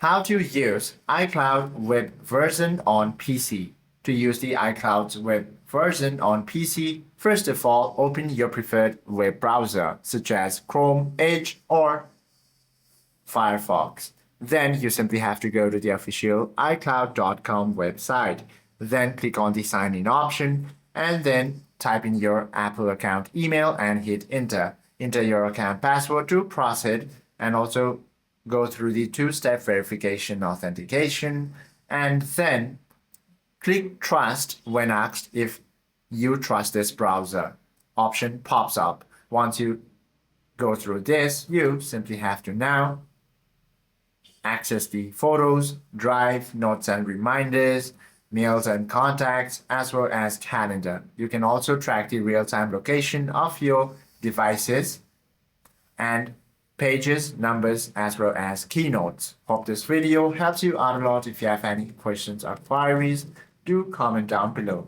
How to use iCloud web version on PC. To use the iCloud web version on PC, first of all, open your preferred web browser, such as Chrome, Edge, or Firefox. Then you simply have to go to the official iCloud.com website. Then click on the sign in option and then type in your Apple account email and hit enter. Enter your account password to proceed and also go through the two-step verification authentication and then click trust when asked if you trust this browser. Option pops up. Once you go through this, you simply have to now access the photos, drive, notes and reminders, mails and contacts, as well as calendar. You can also track the real-time location of your devices and pages, numbers, as well as keynotes. Hope this video helps you out a lot. If you have any questions or queries, do comment down below.